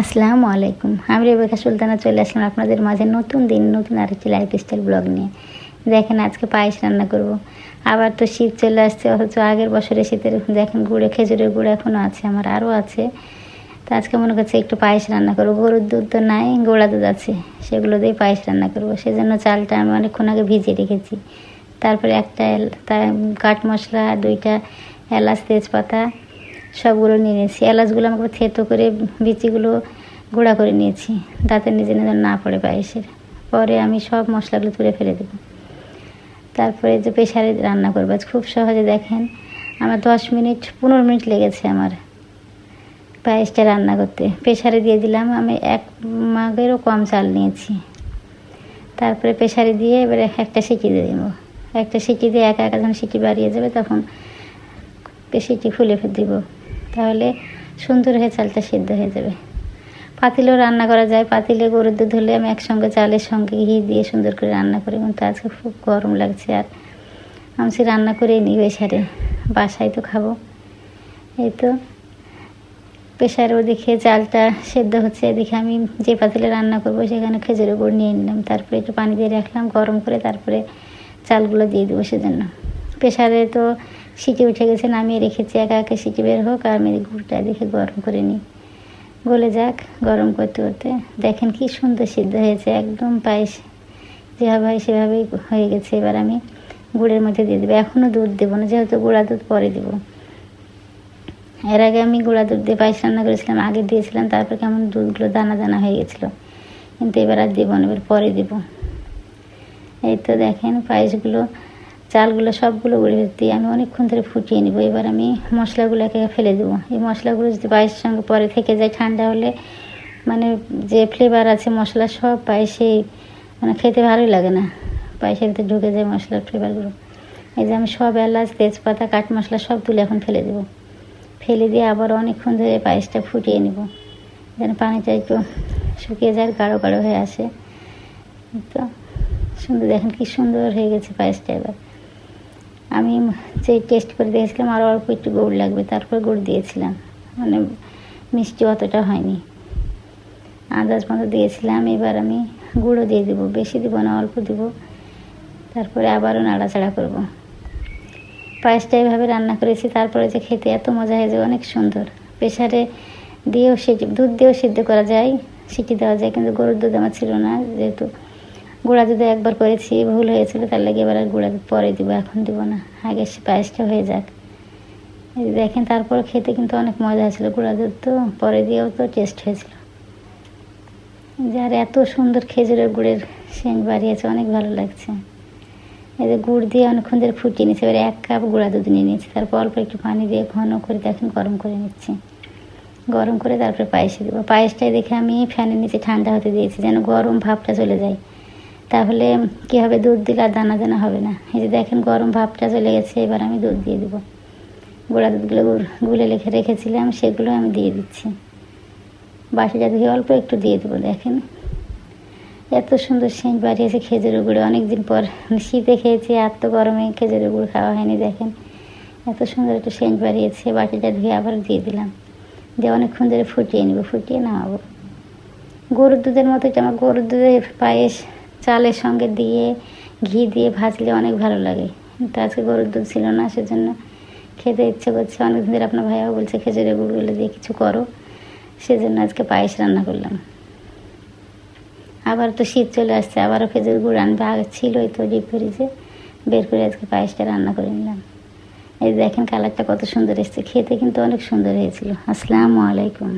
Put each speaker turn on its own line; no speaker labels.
আসসালামু আলাইকুম। আমি রেবেকা সুলতানা চলে আসলাম আপনাদের মাঝে নতুন দিন নতুন আরেকটি লাইফস্টাইল ব্লগ নিয়ে। দেখেন আজকে পায়েস রান্না করব। আবার তো শীত চলে আসছে, অথচ আগের বছরের শীতের দেখেন গুঁড়ে খেজুরের গুঁড়ো এখনও আছে, আমার আরও আছে। তো আজকে মনে করছে একটু পায়েস রান্না করবো। গরুর দুধ তো নাই, গোড়া দুধ আছে, সেগুলো দিয়ে পায়েস রান্না করবো। সেজন্য চালটা আমি অনেকক্ষণ আগে ভিজিয়ে রেখেছি। তারপরে একটা কাঠ মশলা, 2টা এলাচ, তেজপাতা সবগুলো নিয়ে নিয়েছি। এলাচগুলো আমাকে থেতো করে বিচিগুলো গুঁড়া করে নিয়েছি, তাতে নিজে নিজে না পড়ে পায়েসের। পরে আমি সব মশলাগুলো তুলে ফেলে দেবো। তারপরে যে প্রেশারে রান্না করবো আজ খুব সহজে। দেখেন আমার 10-15 মিনিট লেগেছে আমার পায়েসটা রান্না করতে। প্রেশারে দিয়ে দিলাম, আমি 1 মাগেরও কম চাল নিয়েছি। তারপরে প্রেশারে দিয়ে এবারে একটা সিটি দিয়ে দেবো। একটা সিটি দিয়ে একা যখন সিটি বাড়িয়ে যাবে তখন সিটি খুলে দিব, তাহলে সুন্দর হয়ে চালটা সিদ্ধ হয়ে যাবে। পাতিলেও রান্না করা যায়। পাতিলে গরুর দুধ হলে আমি একসঙ্গে চালের সঙ্গে ঘি দিয়ে সুন্দর করে রান্না করি, কিন্তু আজকে খুব গরম লাগছে আর আমি রান্না করে নিই প্রেশারে, বাসায় তো খাবো। এই তো প্রেশারে ওদিকে চালটা সেদ্ধ হচ্ছে, এদিকে আমি যে পাতিলে রান্না করবো সেখানে খেজুরের গুড় নিয়ে নিলাম। তারপরে একটু পানি দিয়ে রাখলাম গরম করে, তারপরে চালগুলো দিয়ে দেবো। সেজন্য প্রেশারে তো সিটি উঠে গেছে, নামিয়ে রেখেছি একা সিটি বের হোক, আর আমি গুড়টা দেখে গরম করে নিই, গলে যাক। গরম করতে করতে দেখেন কি সুন্দর সিদ্ধ হয়েছে, একদম পায়েস যেভাবে হয় সেভাবেই হয়ে গেছে। এবার আমি গুড়ের মধ্যে দিয়ে দেবো। এখনও দুধ দেবো না, যেহেতু গুঁড়া দুধ পরে দেবো। এর আগে আমি গুঁড়া দুধ দিয়ে পায়েস রান্না করেছিলাম, আগে দিয়েছিলাম, তারপর কেমন দুধগুলো দানা দানা হয়ে গেছিলো, কিন্তু এবার আর দেবো না, এবার পরে দেবো। এই তো দেখেন পায়েসগুলো, চালগুলো সবগুলো গুঁড়ে দিয়ে আমি অনেকক্ষণ ধরে ফুটিয়ে নেবো। এবার আমি মশলাগুলো একে ফেলে দেবো। এই মশলাগুলো যদি পায়েসের সঙ্গে পরে থেকে যায়, ঠান্ডা হলে মানে যে ফ্লেভার আছে মশলা সব পায়েসে মানে খেতে ভালোই লাগে না, পায়েসের ভিতরে ঢুকে যায় মশলার ফ্লেভারগুলো। এই যে আমি সব এলাচ, তেজপাতা, কাঠ মশলা সব তুলে এখন ফেলে দেবো। ফেলে দিয়ে আবার অনেকক্ষণ ধরে পায়েসটা ফুটিয়ে নেব, যেন পানিটা একটু শুকিয়ে যায়, গাঢ় গাঢ় হয়ে আসে। তো সুন্দর দেখেন কি সুন্দর হয়ে গেছে পায়েসটা। এবার আমি যে টেস্ট করে দিয়েছিলাম আরও অল্প একটু গুড় লাগবে, তারপর গুড় দিয়েছিলাম, মানে মিষ্টি অতটা হয়নি, আন্দাজ মতো দিয়েছিলাম। এবার আমি গুঁড়ো দিয়ে দেবো, বেশি দেবো না, অল্প দেবো। তারপরে আবারও নাড়াচাড়া করব। পায়েসটা এইভাবে রান্না করেছি, তারপরে যে খেতে এত মজা হয়ে যায়, অনেক সুন্দর। প্রেশারে দিয়েও দুধ দিয়েও সিদ্ধ করা যায়, সিটি দেওয়া যায়, কিন্তু গরুর দুধ আমার ছিল না, যেহেতু গুঁড়া দুধে একবার করেছি, ভুল হয়েছিল, তার লাগে এবার আর গুঁড়া দুধ পরে দিব, এখন দিব না, আগে পায়েসটা হয়ে যাক। এই দেখেন তারপর খেতে কিন্তু অনেক মজা হয়েছিল, গুঁড়া দুধ তো পরে দিয়েও তো টেস্ট হয়েছিল। যার এত সুন্দর খেজুরের গুড়ের সেন্ট বাড়িয়েছে, অনেক ভালো লাগছে। এই যে গুড় দিয়ে অনেকক্ষণ ধরে ফুটিয়ে নিচ্ছি। এবার 1 কাপ গুঁড়া দুধ নিয়ে নিচ্ছি, তারপর অল্প একটু পানি দিয়ে ঘন করে দেখেন গরম করে নিচ্ছি। গরম করে তারপরে পায়েসে দেবো। পায়েসটাই দেখে আমি ফ্যানের নিচে ঠান্ডা হতে দিয়েছি, যেন গরম ভাবটা চলে যায়, তাহলে কী হবে, দুধ দিলে আর দানা দানা হবে না। এই যে দেখেন গরম ভাবটা চলে গেছে, এবার আমি দুধ দিয়ে দেবো। গুঁড়া দুধগুলো গুলে রেখেছিলাম, সেগুলো আমি দিয়ে দিচ্ছি। বাটিটা ধুয়ে অল্প একটু দিয়ে দেবো। দেখেন এত সুন্দর সেন্ট বাড়িয়েছে খেজুরের গুঁড়ো, অনেকদিন পর শীতে খেয়েছি, আর তো গরমে খেজুরের গুঁড়ো খাওয়া হয়নি। দেখেন এত সুন্দর একটু সেন্ট বাড়িয়েছে। বাটিটা ধুয়ে আবার দিয়ে দিলাম, দিয়ে অনেকক্ষণ ধরে ফুটিয়ে নেবো, ফুটিয়ে নামাবো। গরুর দুধের মতো আমার গরুর দুধের পায়েস চালের সঙ্গে দিয়ে ঘি দিয়ে ভাজলে অনেক ভালো লাগে, কিন্তু আজকে গরুর দুধ ছিল না, সেজন্য খেতে ইচ্ছে করছে। অনেকদিন ধরে আপনার ভাইয়াও বলছে খেজুরের গুড়গুলো দিয়ে কিছু করো, সেজন্য আজকে পায়েস রান্না করলাম। আবার তো শীত চলে আসছে, আবারও খেজুর গুড় আনবে, আগে ছিলই তো ডিপ ফ্রিজে, বের করে আজকে পায়েসটা রান্না করে নিলাম। এই দেখেন কালারটা কত সুন্দর এসেছে, খেতে কিন্তু অনেক সুন্দর হয়েছিল। আসসালামু আলাইকুম।